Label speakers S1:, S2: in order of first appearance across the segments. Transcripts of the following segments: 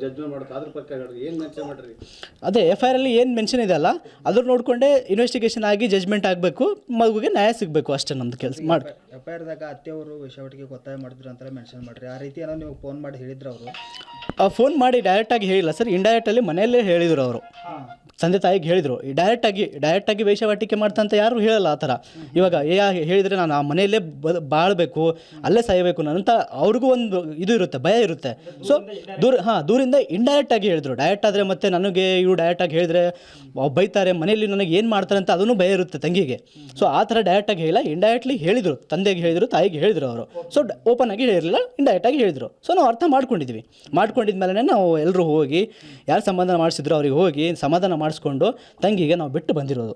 S1: Judgment ಮಾಡೋಕೆ ಅದ್ರ ಪ್ರಕಾರ ಏನು ಮೆನ್ಷನ್ ಮಾಡ್ರಿ?
S2: ಅದೇ FIR ಅಲ್ಲಿ ಏನು ಮೆನ್ಷನ್ ಇದೆ ಅಲ್ಲ ಅದ್ರ ನೋಡಿಕೊಂಡೇ ಇನ್ವೆಸ್ಟಿಗೇಷನ್ ಆಗಿ ಜಜ್ಮೆಂಟ್ ಆಗಬೇಕು, ಮಗುಗೆ ನ್ಯಾಯ ಸಿಗಬೇಕು ಅಷ್ಟೇ ನಮ್ಮದು ಕೆಲಸ ಮಾಡಿ.
S3: FIR-ದಾಗ ಅತ್ತೆಯವರು ವೇಶ್ಯಾವಾಟಿಕೆಗೆ ಒತ್ತಾಯ ಮಾಡಿದ್ರು ಅಂತ ಮೆನ್ಷನ್ ಮಾಡಿರಿ. ಆ ರೀತಿ ಏನೋ ನೀವು ಫೋನ್ ಮಾಡಿ ಹೇಳಿದ್ರು ಅವರು?
S2: ಫೋನ್ ಮಾಡಿ ಡೈರೆಕ್ಟಾಗಿ ಹೇಳಿಲ್ಲ ಸರ್, ಇಂಡೈರೆಕ್ಟಲ್ಲಿ ಮನೆಯಲ್ಲೇ ಹೇಳಿದರು ಅವರು. ತಂದೆ ತಾಯಿಗೆ ಹೇಳಿದರು. ಈ ಡೈರೆಕ್ಟಾಗಿ ವೇಶ್ಯಾವಾಟಿಕೆ ಮಾಡ್ತಂತ ಯಾರು ಹೇಳಲ್ಲ ಆ ಥರ. ಇವಾಗ ಹೇಳಿದರೆ ನಾನು ಆ ಮನೆಯಲ್ಲೇ ಬಾಳಬೇಕು, ಅಲ್ಲೇ ಸಾಯಬೇಕು ಅಂತ ಅವ್ರಿಗೂ ಒಂದು ಇದು ಇರುತ್ತೆ, ಭಯ ಇರುತ್ತೆ. ಸೊ ದೂರಿಂದ ಇಂಡೈರೆಕ್ಟಾಗಿ ಹೇಳಿದ್ರು. ಡೈರೆಕ್ಟ್ ಆದರೆ ಮತ್ತೆ ನನಗೆ ಇವು ಡೈರೆಕ್ಟಾಗಿ ಹೇಳಿದ್ರೆ ಬೈತಾರೆ, ಮನೆಯಲ್ಲಿ ನನಗೆ ಏನು ಮಾಡ್ತಾರೆ ಅಂತ ಅದನ್ನು ಭಯ ಇರುತ್ತೆ ತಂಗಿಗೆ. ಸೊ ಆ ಥರ ಡೈರೆಕ್ಟಾಗಿ ಹೇಳಿಲ್ಲ, ಇಂಡೈರೆಕ್ಟ್ಲಿ ಹೇಳಿದರು. ತಂದೆಗೆ ಹೇಳಿದರು, ತಾಯಿಗೆ ಹೇಳಿದರು ಅವರು. ಸೊ ಓಪನ್ ಆಗಿ ಹೇಳಿರಲಿಲ್ಲ, ಇಂಡೈರೆಕ್ಟಾಗಿ ಹೇಳಿದರು. ಸೊ ನಾವು ಅರ್ಥ ಮಾಡ್ಕೊಂಡಿದ್ವಿ. ಮಾಡ್ಕೊಂಡಿದ್ಮೇಲೆ ನಾವು ಎಲ್ಲರೂ ಹೋಗಿ ಯಾರು ಸಮಾಧಾನ ಮಾಡಿಸಿದ್ರು ಅವ್ರಿಗೆ ಹೋಗಿ ಸಮಾಧಾನ ಮಾಡಿಸ್ಕೊಂಡು ತಂಗಿಗೆ ನಾವು ಬಿಟ್ಟು ಬಂದಿರೋದು.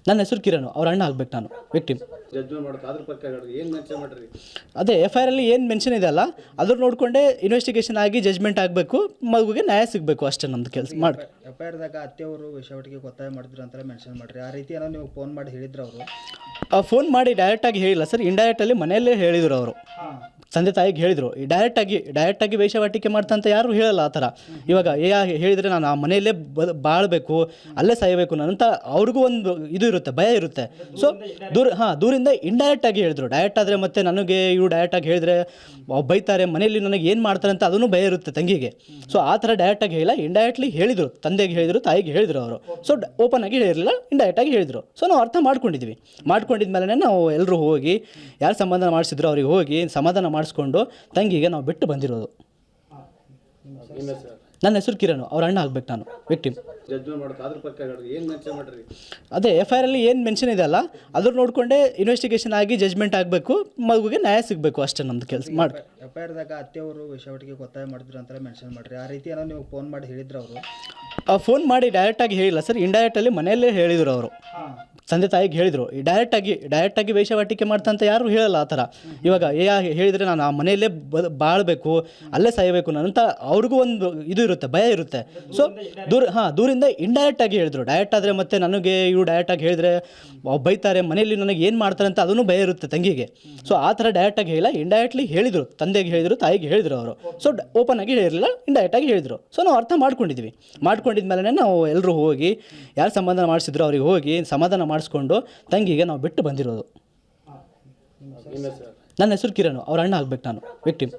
S2: ನನ್ನ ಹೆಸರು ಕಿರಣ್, ಅವ್ರ ಅಣ್ಣ ಆಗ್ಬೇಕು ನಾನು, ವಿಕ್ಟಿಮ್.
S1: ಜಡ್ಜ್ಮೆಂಟ್ ಮಾಡೋಕೆ ಅದ್ರ ಪ್ರಕಾರ ಏನು ಮೆನ್ಷನ್ ಮಾಡ್ರಿ?
S2: ಅದೇ FIR ಅಲ್ಲಿ ಏನು ಮೆನ್ಷನ್ ಇದೆ ಅಲ್ಲ ಅದ್ರ ನೋಡಿಕೊಂಡೇ ಇನ್ವೆಸ್ಟಿಗೇಷನ್ ಆಗಿ ಜಜ್ಮೆಂಟ್ ಆಗಬೇಕು, ಮಗುಗೆ ನ್ಯಾಯ ಸಿಗಬೇಕು ಅಷ್ಟೇ ನಮ್ಮದು ಕೆಲಸ ಮಾಡಿ.
S3: FIR-ದಾಗ ಅತ್ತೆಯವರು ವೇಶ್ಯಾವಾಟಿಕೆಗೆ ಒತ್ತಾಯ ಮಾಡಿದ್ರು ಅಂತ ಮೆನ್ಷನ್ ಮಾಡಿರಿ. ಆ ರೀತಿ ಏನೋ ನೀವು ಫೋನ್ ಮಾಡಿ ಹೇಳಿದ್ರು ಅವರು?
S2: ಫೋನ್ ಮಾಡಿ ಡೈರೆಕ್ಟಾಗಿ ಹೇಳಿಲ್ಲ ಸರ್, ಇಂಡೈರೆಕ್ಟಲ್ಲಿ ಮನೆಯಲ್ಲೇ ಹೇಳಿದರು ಅವರು. ತಂದೆ ತಾಯಿಗೆ ಹೇಳಿದರು. ಈ ಡೈರೆಕ್ಟಾಗಿ ವೇಶ್ಯಾವಾಟಿಕೆ ಮಾಡ್ತಂತ ಯಾರು ಹೇಳಲ್ಲ ಆ ಥರ. ಇವಾಗ ಹೇಳಿದರೆ ನಾನು ಆ ಮನೆಯಲ್ಲೇ ಬಾಳಬೇಕು, ಅಲ್ಲೇ ಸಾಯಬೇಕು ಅಂತ ಅವ್ರಿಗೂ ಒಂದು ಇದು ಇರುತ್ತೆ, ಭಯ ಇರುತ್ತೆ. ಸೊ ದೂರಿಂದ ಇಂಡೈರೆಕ್ಟಾಗಿ ಹೇಳಿದ್ರು. ಡೈರೆಕ್ಟ್ ಆದರೆ ಮತ್ತೆ ನನಗೆ ಇವು ಡೈರೆಕ್ಟಾಗಿ ಹೇಳಿದ್ರೆ ಬೈತಾರೆ, ಮನೆಯಲ್ಲಿ ನನಗೆ ಏನು ಮಾಡ್ತಾರೆ ಅಂತ ಅದನ್ನು ಭಯ ಇರುತ್ತೆ ತಂಗಿಗೆ. ಸೊ ಆ ಥರ ಡೈರೆಕ್ಟಾಗಿ ಹೇಳಿಲ್ಲ, ಇಂಡೈರೆಕ್ಟ್ಲಿ ಹೇಳಿದರು. ತಂದೆಗೆ ಹೇಳಿದರು, ತಾಯಿಗೆ ಹೇಳಿದರು ಅವರು. ಸೊ ಓಪನ್ ಆಗಿ ಹೇಳಿರಲಿಲ್ಲ, ಇಂಡೈರೆಕ್ಟಾಗಿ ಹೇಳಿದರು. ಸೊ ನಾವು ಅರ್ಥ ಮಾಡ್ಕೊಂಡಿದ್ವಿ. ಮಾಡ್ಕೊಂಡಿದ್ಮೇಲೆ ನಾವು ಎಲ್ಲರೂ ಹೋಗಿ ಯಾರು ಸಮಾಧಾನ ಮಾಡಿಸಿದ್ರು ಅವ್ರಿಗೆ ಹೋಗಿ ಸಮಾಧಾನ ಮಾಡಿಸ್ಕೊಂಡು ತಂಗಿಗೆ ನಾವು ಬಿಟ್ಟು ಬಂದಿರೋದು. ನನ್ನ ಹೆಸರು ಕಿರಣ್, ಅವ್ರ ಅಣ್ಣ ಆಗ್ಬೇಕು ನಾನು, ವಿಕ್ಟಿಮ್.
S1: ಜಡ್ಜ್ಮೆಂಟ್ ಮಾಡೋಕೆ ಅದ್ರ ಪ್ರಕಾರ ಏನು ಮೆನ್ಷನ್ ಮಾಡ್ರಿ?
S2: ಅದೇ FIR ಅಲ್ಲಿ ಏನು ಮೆನ್ಷನ್ ಇದೆ ಅಲ್ಲ ಅದ್ರ ನೋಡಿಕೊಂಡೇ ಇನ್ವೆಸ್ಟಿಗೇಷನ್ ಆಗಿ ಜಜ್ಮೆಂಟ್ ಆಗಬೇಕು, ಮಗುಗೆ ನ್ಯಾಯ ಸಿಗಬೇಕು ಅಷ್ಟೇ ನಮ್ಮದು ಕೆಲಸ ಮಾಡಿ.
S3: FIR-ದಾಗ ಅತ್ತೆಯವರು ವೇಶ್ಯಾವಾಟಿಕೆಗೆ ಒತ್ತಾಯ ಮಾಡಿದ್ರು ಅಂತ ಮೆನ್ಷನ್ ಮಾಡಿರಿ. ಆ ರೀತಿ ಏನೋ ನೀವು ಫೋನ್ ಮಾಡಿ ಹೇಳಿದ್ರು ಅವರು?
S2: ಫೋನ್ ಮಾಡಿ ಡೈರೆಕ್ಟಾಗಿ ಹೇಳಿಲ್ಲ ಸರ್, ಇಂಡೈರೆಕ್ಟಲ್ಲಿ ಮನೆಯಲ್ಲೇ ಹೇಳಿದರು ಅವರು. ತಂದೆ ತಾಯಿಗೆ ಹೇಳಿದರು. ಈ ಡೈರೆಕ್ಟಾಗಿ ವೇಶ್ಯಾವಾಟಿಕೆ ಮಾಡ್ತಂತ ಯಾರು ಹೇಳಲ್ಲ ಆ ಥರ. ಇವಾಗ ಹೇಳಿದರೆ ನಾನು ಆ ಮನೆಯಲ್ಲೇ ಬಾಳಬೇಕು, ಅಲ್ಲೇ ಸಾಯಬೇಕು ಅಂತ ಅವ್ರಿಗೂ ಒಂದು ಇದು ಇರುತ್ತೆ, ಭಯ ಇರುತ್ತೆ. ಸೊ ದೂರಿಂದ ಇಂಡೈರೆಕ್ಟಾಗಿ ಹೇಳಿದ್ರು. ಡೈರೆಕ್ಟ್ ಆದರೆ ಮತ್ತೆ ನನಗೆ ಇವು ಡೈರೆಕ್ಟಾಗಿ ಹೇಳಿದ್ರೆ ಬೈತಾರೆ, ಮನೆಯಲ್ಲಿ ನನಗೆ ಏನು ಮಾಡ್ತಾರೆ ಅಂತ ಅದನ್ನು ಭಯ ಇರುತ್ತೆ ತಂಗಿಗೆ. ಸೊ ಆ ಥರ ಡೈರೆಕ್ಟಾಗಿ ಹೇಳಿಲ್ಲ, ಇಂಡೈರೆಕ್ಟ್ಲಿ ಹೇಳಿದರು. ತಂದೆಗೆ ಹೇಳಿದರು, ತಾಯಿಗೆ ಹೇಳಿದರು ಅವರು. ಸೊ ಓಪನ್ ಆಗಿ ಹೇಳಿರಲಿಲ್ಲ, ಇಂಡೈರೆಕ್ಟಾಗಿ ಹೇಳಿದರು. ಸೊ ನಾವು ಅರ್ಥ ಮಾಡ್ಕೊಂಡಿದ್ವಿ. ಮಾಡ್ಕೊಂಡಿದ್ಮೇಲೆ ನಾವು ಎಲ್ಲರೂ ಹೋಗಿ ಯಾರು ಸಮಾಧಾನ ಮಾಡಿಸಿದ್ರು ಅವ್ರಿಗೆ ಹೋಗಿ ಸಮಾಧಾನ ಮಾಡಿಸ್ಕೊಂಡು ತಂಗಿಗೆ ನಾವು ಬಿಟ್ಟು ಬಂದಿರೋದು. ನನ್ನ ಹೆಸರು ಕಿರಣ್, ಅವ್ರ ಅಣ್ಣ ಆಗ್ಬೇಕು ನಾನು, ವಿಕ್ಟಿಮ್.